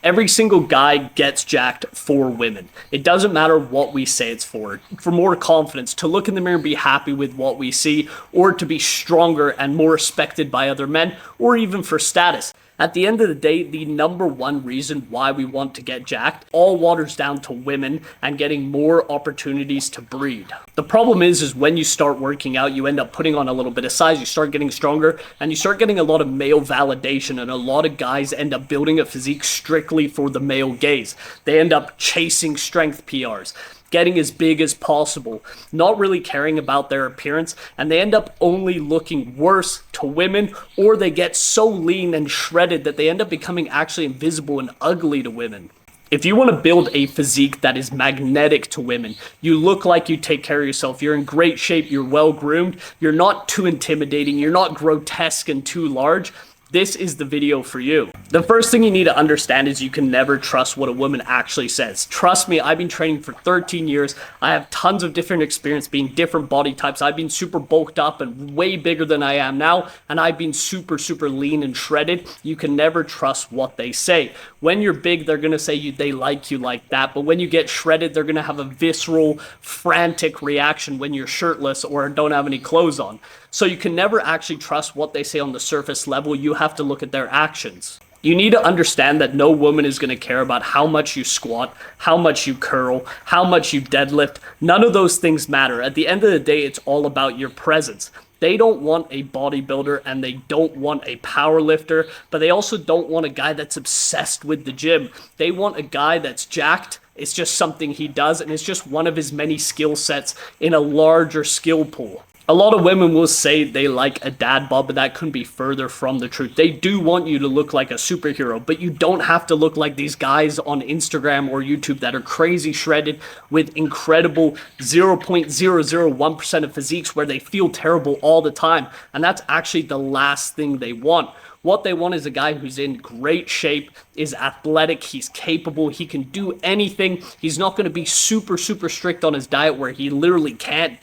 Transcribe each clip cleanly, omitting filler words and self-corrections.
Every single guy gets jacked for women. It doesn't matter what we say it's for more confidence, to look in the mirror and be happy with what we see, or to be stronger and more respected by other men, or even for status. At the end of the day, the number one reason why we want to get jacked all waters down to women and getting more opportunities to breed. The problem is when you start working out, you end up putting on a little bit of size, you start getting stronger, and you start getting a lot of male validation, and a lot of guys end up building a physique strictly for the male gaze. They end up chasing strength PRs, getting as big as possible, not really caring about their appearance, and they end up only looking worse to women, or they get so lean and shredded that they end up becoming actually invisible and ugly to women. If you want to build a physique that is magnetic to women, you look like you take care of yourself, you're in great shape, you're well groomed, you're not too intimidating, you're not grotesque and too large, this is the video for you. The first thing you need to understand is you can never trust what a woman actually says. Trust me, I've been training for 13 years. I have tons of different experience being different body types. I've been super bulked up and way bigger than I am now, and I've been super lean and shredded. You can never trust what they say. When you're big, they're gonna say they like you like that, but when you get shredded, they're gonna have a visceral, frantic reaction when you're shirtless or don't have any clothes on. So you can never actually trust what they say on the surface level. You have to look at their actions. You need to understand that no woman is going to care about how much you squat, how much you curl, how much you deadlift. None of those things matter. At the end of the day, it's all about your presence. They don't want a bodybuilder and they don't want a power lifter, but they also don't want a guy that's obsessed with the gym. They want a guy that's jacked. It's just something he does, and it's just one of his many skill sets in a larger skill pool. A lot of women will say they like a dad bod, but that couldn't be further from the truth. They do want you to look like a superhero, but you don't have to look like these guys on Instagram or YouTube that are crazy shredded with incredible 0.001% of physiques where they feel terrible all the time. And that's actually the last thing they want. What they want is a guy who's in great shape, is athletic, he's capable, he can do anything. He's not going to be super strict on his diet where he literally can't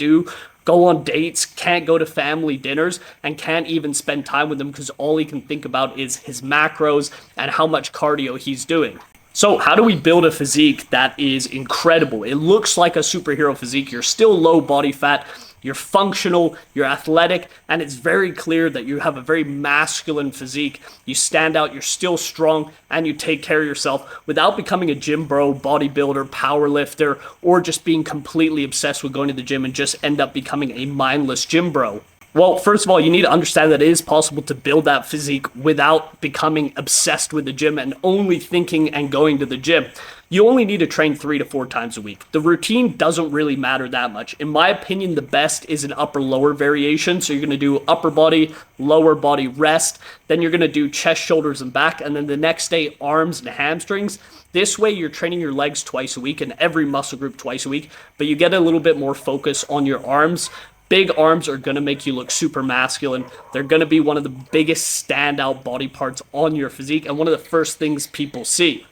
go on dates, can't go to family dinners, and can't even spend time with them because all he can think about is his macros and how much cardio he's doing. So how do we build a physique that is incredible? It looks like a superhero physique. You're still low body fat, you're functional, you're athletic, and it's very clear that you have a very masculine physique. You stand out, you're still strong, and you take care of yourself without becoming a gym bro, bodybuilder, power lifter, or just being completely obsessed with going to the gym and just end up becoming a mindless gym bro. Well, first of all, you need to understand that it is possible to build that physique without becoming obsessed with the gym and only thinking and going to the gym. You only need to train 3 to 4 times a week. The routine doesn't really matter that much. In my opinion, the best is an upper-lower variation. So you're going to do upper body, lower body rest. Then you're going to do chest, shoulders, and back. And then the next day, arms and hamstrings. This way, you're training your legs twice a week and every muscle group twice a week. But you get a little bit more focus on your arms. Big arms are going to make you look super masculine. They're going to be one of the biggest standout body parts on your physique and one of the first things people see.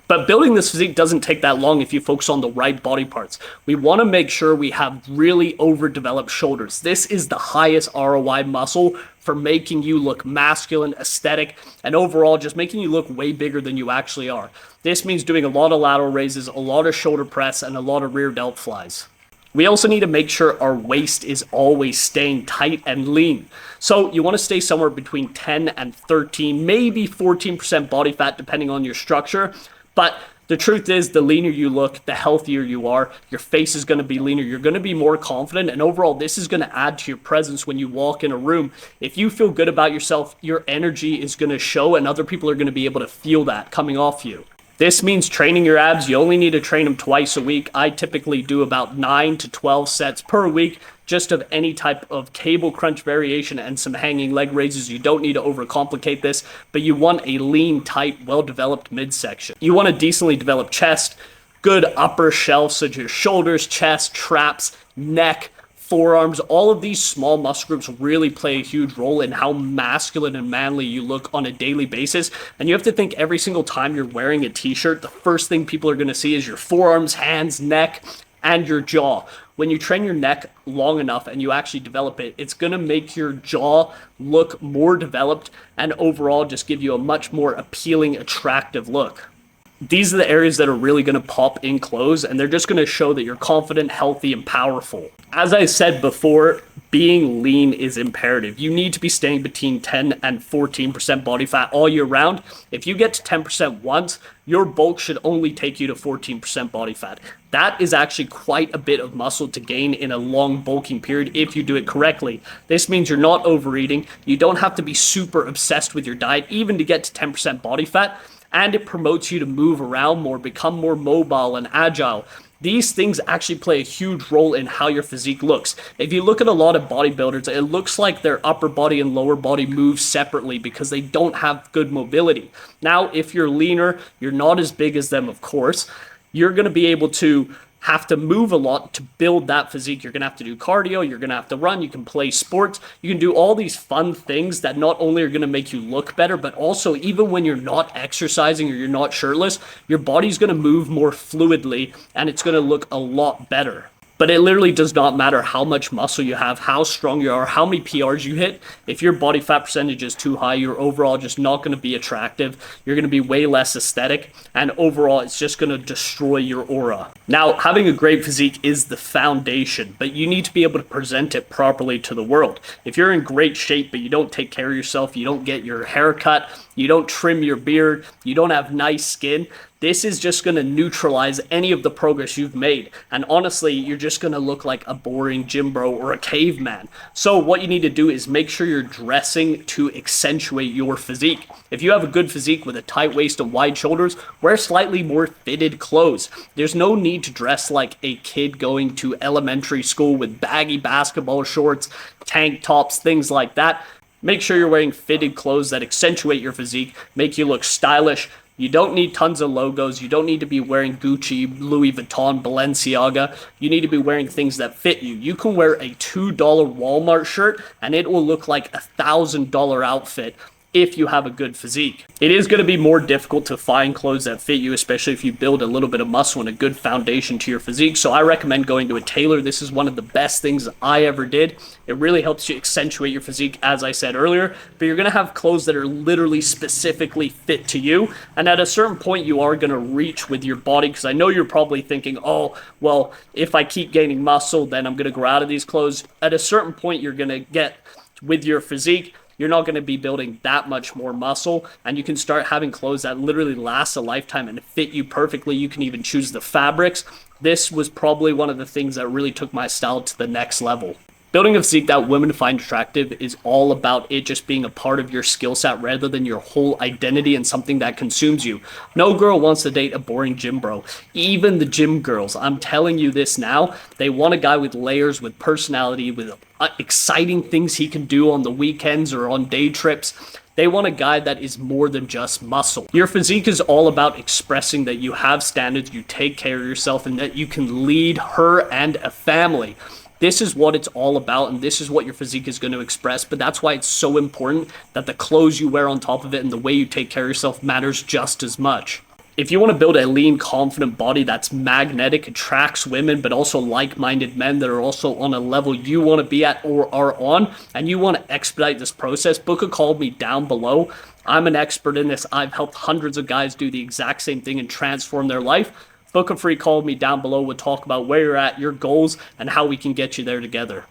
But building this physique doesn't take that long if you focus on the right body parts. We want to make sure we have really overdeveloped shoulders. This is the highest ROI muscle for making you look masculine, aesthetic, and overall just making you look way bigger than you actually are. This means doing a lot of lateral raises, a lot of shoulder press, and a lot of rear delt flies. We also need to make sure our waist is always staying tight and lean. So you want to stay somewhere between 10 and 13, maybe 14% body fat depending on your structure. But the truth is, the leaner you look, the healthier you are. Your face is going to be leaner. You're going to be more confident. And overall, this is going to add to your presence when you walk in a room. If you feel good about yourself, your energy is going to show and other people are going to be able to feel that coming off you. This means training your abs. You only need to train them twice a week. I typically do about 9 to 12 sets per week, just of any type of cable crunch variation and some hanging leg raises. You don't need to overcomplicate this, but you want a lean, tight, well-developed midsection. You want a decently developed chest, good upper shelf, such as shoulders, chest, traps, neck, forearms. All of these small muscle groups really play a huge role in how masculine and manly you look on a daily basis. And you have to think every single time you're wearing a t-shirt, the first thing people are going to see is your forearms, hands, neck, and your jaw. When you train your neck long enough and you actually develop it, it's going to make your jaw look more developed and overall just give you a much more appealing, attractive look. These are the areas that are really going to pop in clothes, and they're just going to show that you're confident, healthy, and powerful. As I said before, being lean is imperative. You need to be staying between 10 and 14% body fat all year round. If you get to 10% once, your bulk should only take you to 14% body fat. That is actually quite a bit of muscle to gain in a long bulking period if you do it correctly. This means you're not overeating. You don't have to be super obsessed with your diet even to get to 10% body fat. And it promotes you to move around more, become more mobile and agile. These things actually play a huge role in how your physique looks. If you look at a lot of bodybuilders, it looks like their upper body and lower body move separately because they don't have good mobility. Now, if you're leaner, you're not as big as them, of course, you're going to be able to have to move a lot to build that physique. You're going to have to do cardio, you're going to have to run, you can play sports, you can do all these fun things that not only are going to make you look better, but also even when you're not exercising or you're not shirtless, your body's going to move more fluidly and it's going to look a lot better. But it literally does not matter how much muscle you have, how strong you are, how many PRs you hit. If your body fat percentage is too high, you're overall just not going to be attractive. You're going to be way less aesthetic. And overall, it's just going to destroy your aura. Now, having a great physique is the foundation, but you need to be able to present it properly to the world. If you're in great shape, but you don't take care of yourself, you don't get your hair cut, you don't trim your beard, you don't have nice skin, this is just going to neutralize any of the progress you've made. And honestly, you're just going to look like a boring gym bro or a caveman. So what you need to do is make sure you're dressing to accentuate your physique. If you have a good physique with a tight waist and wide shoulders, wear slightly more fitted clothes. There's no need to dress like a kid going to elementary school with baggy basketball shorts, tank tops, things like that. Make sure you're wearing fitted clothes that accentuate your physique, make you look stylish. You don't need tons of logos. You don't need to be wearing Gucci, Louis Vuitton, Balenciaga. You need to be wearing things that fit you. You can wear a $2 Walmart shirt and it will look like a $1,000 outfit if you have a good physique. It is going to be more difficult to find clothes that fit you, especially if you build a little bit of muscle and a good foundation to your physique. So I recommend going to a tailor. This is one of the best things I ever did. It really helps you accentuate your physique, as I said earlier, but you're going to have clothes that are literally specifically fit to you. And at a certain point, you are going to reach with your body, because I know you're probably thinking, oh, well, if I keep gaining muscle, then I'm going to grow out of these clothes. At a certain point, you're going to get with your physique, you're not going to be building that much more muscle, and you can start having clothes that literally last a lifetime and fit you perfectly. You can even choose the fabrics. This was probably one of the things that really took my style to the next level. Building a physique that women find attractive is all about it just being a part of your skill set rather than your whole identity and something that consumes you. No girl wants to date a boring gym bro. Even the gym girls, I'm telling you this now, they want a guy with layers, with personality, with exciting things he can do on the weekends or on day trips. They want a guy that is more than just muscle. Your physique is all about expressing that you have standards, you take care of yourself, and that you can lead her and a family. This is what it's all about, and this is what your physique is going to express, but that's why it's so important that the clothes you wear on top of it and the way you take care of yourself matters just as much. If you want to build a lean, confident body that's magnetic, attracts women, but also like-minded men that are also on a level you want to be at or are on, and you want to expedite this process, book a call with me down below. I'm an expert in this. I've helped hundreds of guys do the exact same thing and transform their life. Book a free call with me down below. We'll talk about where you're at, your goals, and how we can get you there together.